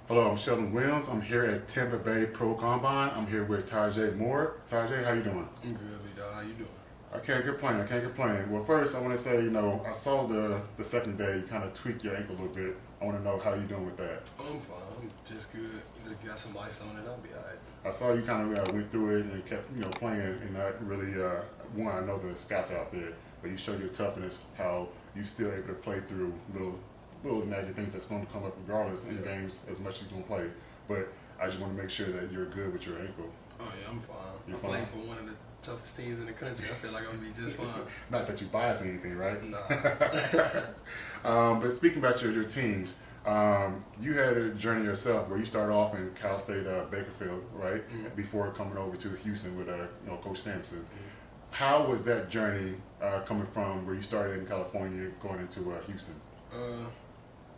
Hello, I'm Sheldon Williams. I'm here at Tampa Bay Pro Combine. I'm here with Taze Moore. Taze, how you doing? I'm good, big dog. How you doing? I can't complain. I can't complain. Well, first I want to say, I saw the second day you kind of tweaked your ankle a little bit. I want to know how you doing with that. I'm fine. I'm just good. Just got some ice on it. I'll be alright. I saw you kind of went through it and kept playing and not really one. I know the scouts out there, but you showed your toughness. How you still able to play through little nagging things that's going to come up regardless in games as much as you're going to play. But I just want to make sure that you're good with your ankle. Oh yeah, I'm fine. You're I'm fine? playing for one of the toughest teams in the country. I feel like I'm gonna be just fine. Not that you bias anything, right? Nah. But speaking about your teams, you had a journey yourself where you started off in Cal State Bakersfield, right? Mhm. Before coming over to Houston with Coach Sampson. Mhm. How was that journey coming from where you started in California going into Houston?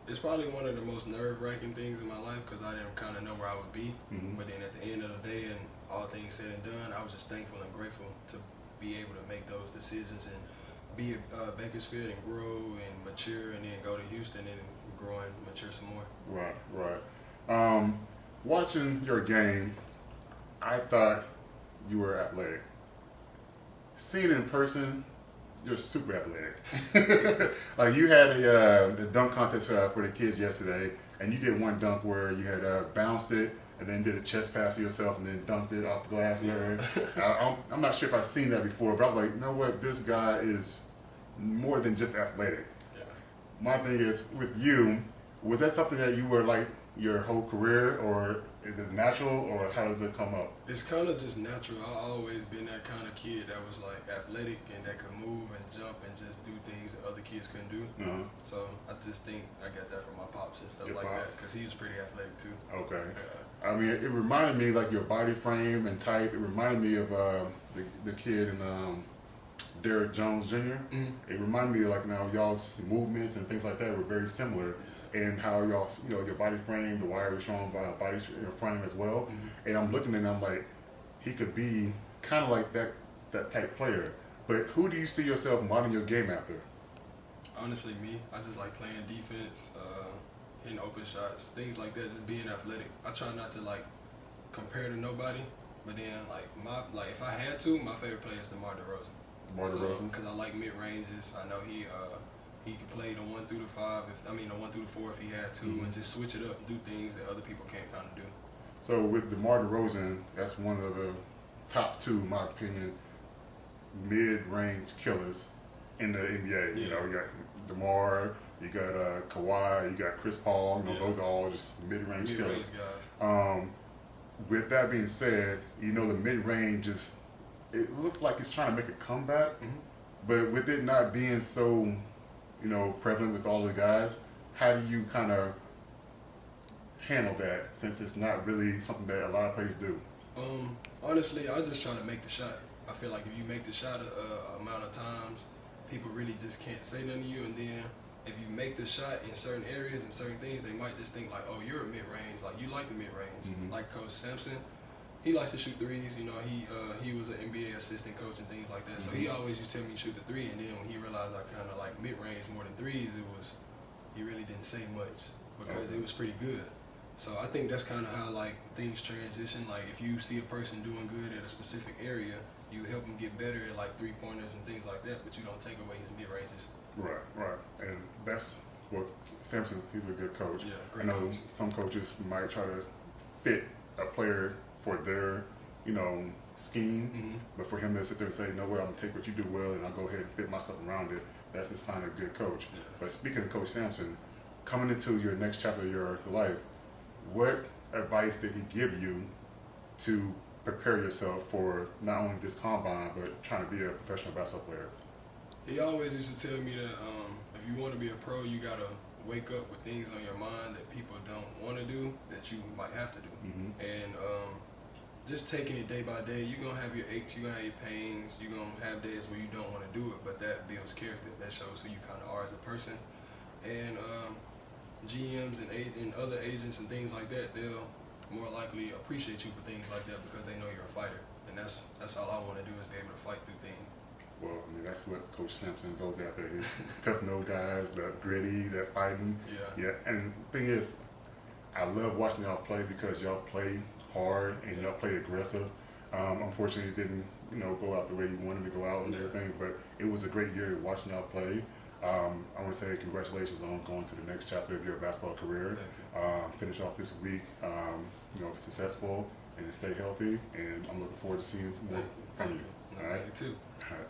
It's probably one of the most nerve-wracking things in my life because I didn't kind of know where I would be. Mm-hmm. But then at the end of the day, and all things said and done, I was just thankful and grateful to be able to make those decisions and be at Bakersfield and grow and mature, and then go to Houston and grow and mature some more. Right, right. Watching your game, I thought you were athletic. Seeing it in person, you're super athletic. Like you had a dunk contest for the kids yesterday, and you did one dunk where you had bounced it and then did a chest pass to yourself and then dunked it off the glass. I'm not sure if I've seen that before, but I was like, you know what, this guy is more than just athletic. Yeah. My thing is, with you, was that something that you were like your whole career, or is it natural, or how does it come up? It's kind of just natural. I always been that kind of kid that was like athletic and that could move and jump and just do things that other kids couldn't do. Uh-huh. So I just think I got that from my pops and stuff Your like pops? that because he was pretty athletic too. Okay. Yeah. I mean, it reminded me like your body frame and type. It reminded me of the kid in Derrick Jones Jr. Mhm. It reminded me of like y'all's movements and things like that were very similar, and how y'all your body frame, the wiry strong body frame as well. Mhm. And I'm looking at him like he could be kind of like that type player. But who do you see yourself modeling your game after? Honestly, me, I just like playing defense, hitting open shots, things like that. Just being athletic. I try not to like compare to nobody, but then like if I had to, my favorite player is DeMar DeRozan. DeMar DeRozan? Because I like mid ranges. I know he could play the 1 through the 5. The 1 through the 4 if he had to, Mhm. and just switch it up and do things that other people can't kind of do. So with DeMar DeRozan, that's one of the top two, in my opinion, mid-range killers in the NBA. You got DeMar, you got Kawhi, you got Chris Paul. Those are all just mid-range Mid-range killers. guys. With that being said, the mid-range it looks like it's trying to make a comeback, Mhm. but with it not being so, prevalent with all the guys, how do you kind of handle that since it's not really something that a lot of players do? Honestly, I just try to make the shot. I feel like if you make the shot a amount of times, people really just can't say nothing to you. And then if you make the shot in certain areas and certain things, they might just think like, oh, you're a mid-range. Like you like the mid-range. Mhm. Like Coach Sampson, he likes to shoot threes. He was an NBA assistant coach and things like that. So he always used to tell me to shoot the three. And then when he realized I kind of like mid-range more than threes, he really didn't say much because it was pretty good. So I think that's kind of how like things transition. Like if you see a person doing good at a specific area, you help them get better at like 3-pointers and things like that, but you don't take away his mid ranges. Right, right, and that's what Sampson. He's a good coach. Yeah, I great know coach. some coaches might try to fit a player for their, scheme, Mm-hmm. but for him to sit there and say, "No way, I'm gonna take what you do well, and I'll go ahead and fit myself around it," that's a sign of a good coach. Yeah. But speaking of Coach Sampson, coming into your next chapter of your life, what advice did he give you to prepare yourself for not only this combine but trying to be a professional basketball player? He always used to tell me that if you want to be a pro, you gotta wake up with things on your mind that people don't want to do that you might have to do. Mm-hmm. And just taking it day by day, you're gonna have your aches, you're gonna have your pains, you're gonna have days where you don't want to do it, but that builds character. That shows who you kind of are as a person. And GMs and other agents and things like that, they'll more likely appreciate you for things like that because they know you're a fighter. And that's all I want to do is be able to fight through things. Well, I mean, that's what Coach Sampson goes after. His tough no guys, that gritty, that fighting. Yeah. Yeah, and the thing is, I love watching y'all play because y'all play hard and y'all play aggressive. Unfortunately, it didn't go out the way you wanted to go out and everything, but it was a great year watching y'all play. I want to say congratulations on going to the next chapter of your basketball career. Finish off this week, successful and stay healthy. And I'm looking forward to seeing more from you. All right. You too. All right.